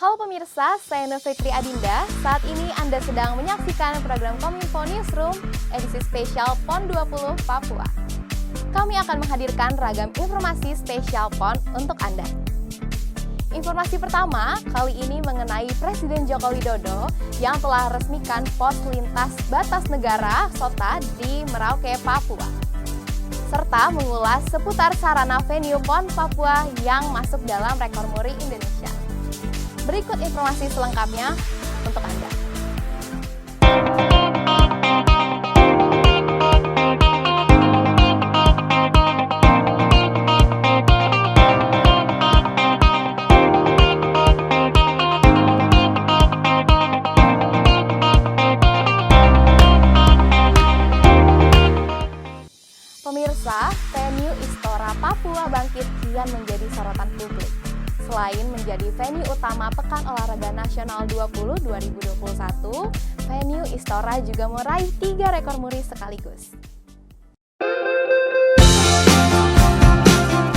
Halo pemirsa, saya Nur Fitri Adinda. Saat ini Anda sedang menyaksikan program Kominfo Newsroom edisi spesial PON 20 Papua. Kami akan menghadirkan ragam informasi spesial PON untuk Anda. Informasi pertama kali ini mengenai Presiden Joko Widodo yang telah resmikan pos lintas batas negara SOTA di Merauke, Papua. Serta mengulas seputar sarana venue PON Papua yang masuk dalam rekor muri Indonesia. Berikut informasi selengkapnya untuk Anda. Pemirsa, venue Istora Papua Bangkit kian menjadi sorotan publik. Selain menjadi venue utama Pekan Olahraga Nasional 20 2021, venue Istora juga meraih 3 rekor muri sekaligus.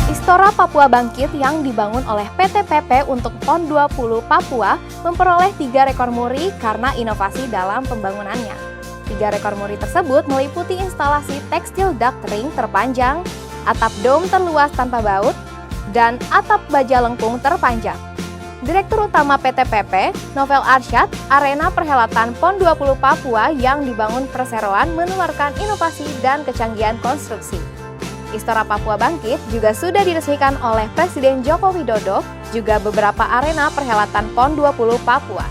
Istora Papua Bangkit yang dibangun oleh PT PP untuk PON 20 Papua memperoleh 3 rekor muri karena inovasi dalam pembangunannya. 3 rekor muri tersebut meliputi instalasi tekstil duct ring terpanjang, atap dom terluas tanpa baut, dan atap baja lengkung terpanjang. Direktur Utama PT PP, Novel Arsyad, arena perhelatan PON 20 Papua yang dibangun perseroan menularkan inovasi dan kecanggihan konstruksi. Istora Papua Bangkit juga sudah diresmikan oleh Presiden Joko Widodo, juga beberapa arena perhelatan PON 20 Papua.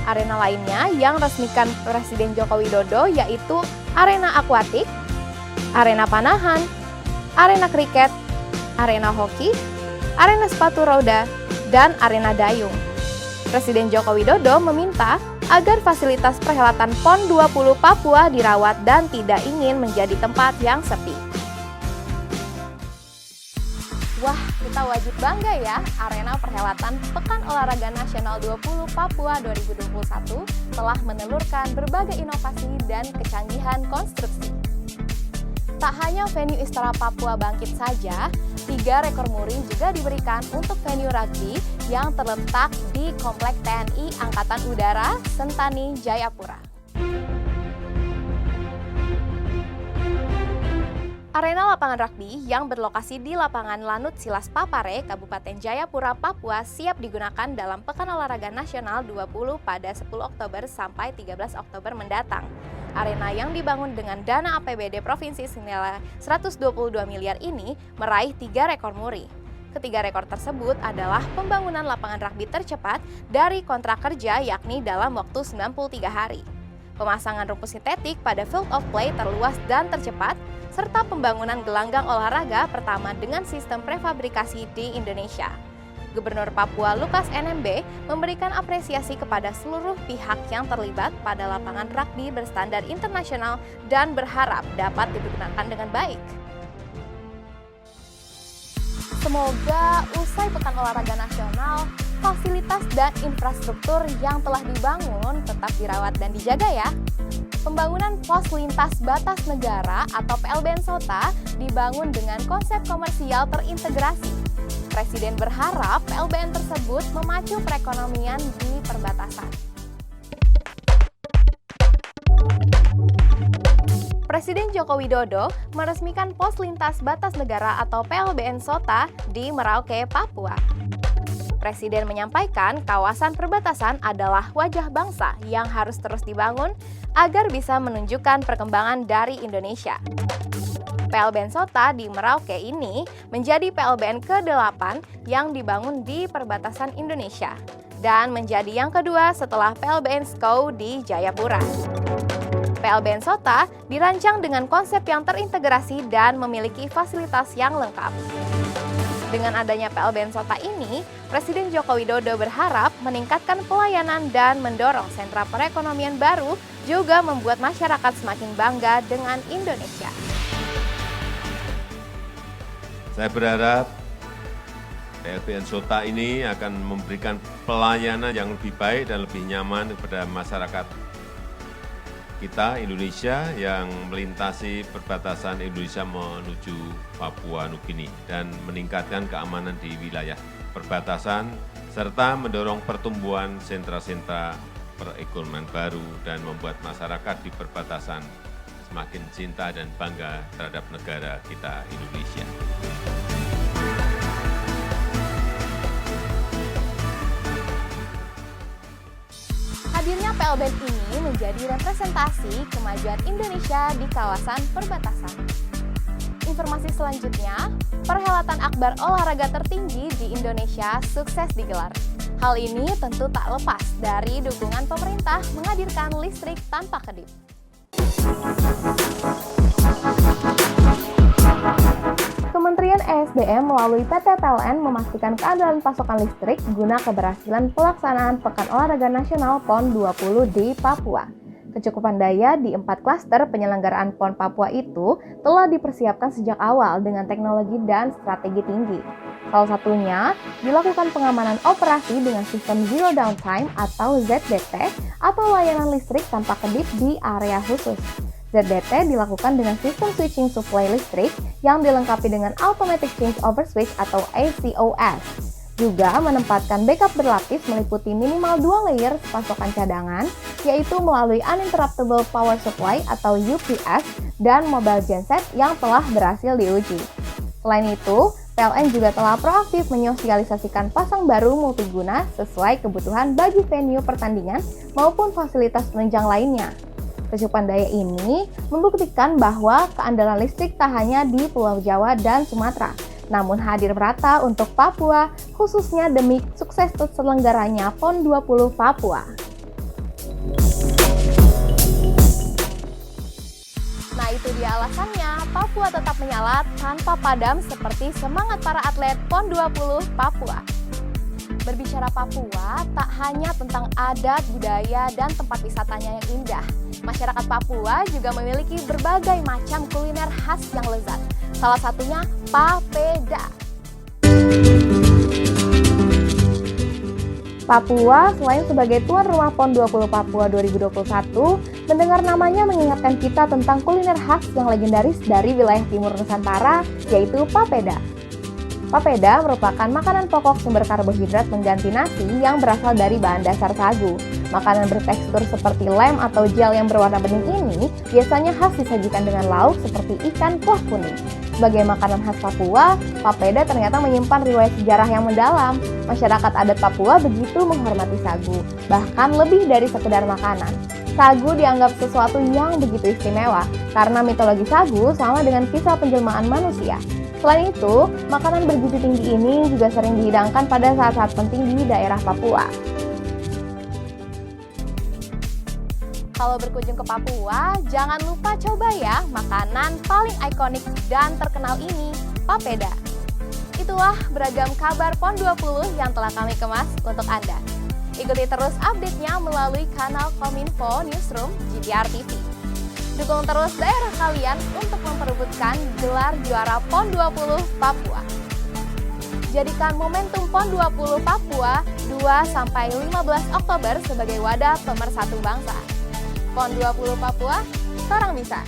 Arena lainnya yang resmikan Presiden Joko Widodo yaitu arena akuatik, arena panahan, arena kriket, arena hoki, arena sepatu roda, dan arena dayung. Presiden Joko Widodo meminta agar fasilitas perhelatan PON 20 Papua dirawat dan tidak ingin menjadi tempat yang sepi. Wah, kita wajib bangga ya, arena perhelatan Pekan Olahraga Nasional 20 Papua 2021 telah menelurkan berbagai inovasi dan kecanggihan konstruksi. Tak hanya venue Istora Papua Bangkit saja, 3 rekor muri juga diberikan untuk venue rugby yang terletak di Komplek TNI Angkatan Udara, Sentani, Jayapura. Arena lapangan rugby yang berlokasi di lapangan Lanut Silas Papare, Kabupaten Jayapura, Papua siap digunakan dalam Pekan Olahraga Nasional 20 pada 10 Oktober sampai 13 Oktober mendatang. Arena yang dibangun dengan dana APBD Provinsi senilai 122 miliar ini meraih 3 rekor muri. Ketiga rekor tersebut adalah pembangunan lapangan rugby tercepat dari kontrak kerja yakni dalam waktu 93 hari. Pemasangan rumput sintetik pada field of play terluas dan tercepat, serta pembangunan gelanggang olahraga pertama dengan sistem prefabrikasi di Indonesia. Gubernur Papua Lukas NMB memberikan apresiasi kepada seluruh pihak yang terlibat pada lapangan rugby berstandar internasional dan berharap dapat digunakan dengan baik. Semoga usai Pekan Olahraga Nasional, fasilitas dan infrastruktur yang telah dibangun tetap dirawat dan dijaga ya. Pembangunan pos lintas batas negara atau PLBN SOTA dibangun dengan konsep komersial terintegrasi. Presiden berharap PLBN tersebut memacu perekonomian di perbatasan. Presiden Joko Widodo meresmikan pos lintas batas negara atau PLBN SOTA di Merauke, Papua. Presiden menyampaikan kawasan perbatasan adalah wajah bangsa yang harus terus dibangun agar bisa menunjukkan perkembangan dari Indonesia. PLBN SOTA di Merauke ini menjadi PLBN ke-8 yang dibangun di perbatasan Indonesia dan menjadi yang kedua setelah PLBN SKOW di Jayapura. PLBN SOTA dirancang dengan konsep yang terintegrasi dan memiliki fasilitas yang lengkap. Dengan adanya PLBN SOTA ini, Presiden Joko Widodo berharap meningkatkan pelayanan dan mendorong sentra perekonomian baru, juga membuat masyarakat semakin bangga dengan Indonesia. Saya berharap PLBN SOTA ini akan memberikan pelayanan yang lebih baik dan lebih nyaman kepada masyarakat kita Indonesia yang melintasi perbatasan Indonesia menuju Papua Nugini dan meningkatkan keamanan di wilayah perbatasan serta mendorong pertumbuhan sentra-sentra perekonomian baru dan membuat masyarakat di perbatasan semakin cinta dan bangga terhadap negara kita Indonesia. Hadirnya PLBN ini menjadi representasi kemajuan Indonesia di kawasan perbatasan. Informasi selanjutnya, perhelatan akbar olahraga tertinggi di Indonesia sukses digelar. Hal ini tentu tak lepas dari dukungan pemerintah menghadirkan listrik tanpa kedip. Kementerian ESDM melalui PT PLN memastikan keandalan pasokan listrik guna keberhasilan pelaksanaan Pekan Olahraga Nasional PON 20 di Papua. Kecukupan daya di 4 klaster penyelenggaraan PON Papua itu telah dipersiapkan sejak awal dengan teknologi dan strategi tinggi. Salah satunya, dilakukan pengamanan operasi dengan sistem Zero Downtime atau ZDT atau layanan listrik tanpa kedip di area khusus. ZDT dilakukan dengan sistem switching supply listrik yang dilengkapi dengan Automatic Change Over Switch atau ACOS. Juga menempatkan backup berlapis meliputi minimal 2 layer pasokan cadangan, yaitu melalui Uninterruptible Power Supply atau UPS dan mobile genset yang telah berhasil diuji. Selain itu, PLN juga telah proaktif menyosialisasikan pasang baru multiguna sesuai kebutuhan bagi venue pertandingan maupun fasilitas penunjang lainnya. Kecukupan daya ini membuktikan bahwa keandalan listrik tak hanya di Pulau Jawa dan Sumatera, namun hadir merata untuk Papua, khususnya demi sukses terselenggaranya PON 20 Papua. Nah, itu dia alasannya Papua tetap menyala tanpa padam seperti semangat para atlet PON 20 Papua. Berbicara Papua tak hanya tentang adat, budaya, dan tempat wisatanya yang indah. Masyarakat Papua juga memiliki berbagai macam kuliner khas yang lezat. Salah satunya papeda. Papua selain sebagai tuan rumah PON 20 Papua 2021, mendengar namanya mengingatkan kita tentang kuliner khas yang legendaris dari wilayah timur Nusantara, yaitu papeda. Papeda merupakan makanan pokok sumber karbohidrat pengganti nasi yang berasal dari bahan dasar sagu. Makanan bertekstur seperti lem atau gel yang berwarna bening ini biasanya khas disajikan dengan lauk seperti ikan kuah kuning. Sebagai makanan khas Papua, papeda ternyata menyimpan riwayat sejarah yang mendalam. Masyarakat adat Papua begitu menghormati sagu, bahkan lebih dari sekedar makanan. Sagu dianggap sesuatu yang begitu istimewa karena mitologi sagu sama dengan kisah penjelmaan manusia. Selain itu, makanan bergizi tinggi ini juga sering dihidangkan pada saat-saat penting di daerah Papua. Kalau berkunjung ke Papua, jangan lupa coba ya makanan paling ikonik dan terkenal ini, papeda. Itulah beragam kabar PON 20 yang telah kami kemas untuk Anda. Ikuti terus update-nya melalui kanal Kominfo Newsroom GTR TV. Dukung terus daerah kalian untuk memperebutkan gelar juara PON 20 Papua. Jadikan momentum PON 20 Papua 2-15 Oktober sebagai wadah pemersatu bangsa. PON 20 Papua, orang bisa.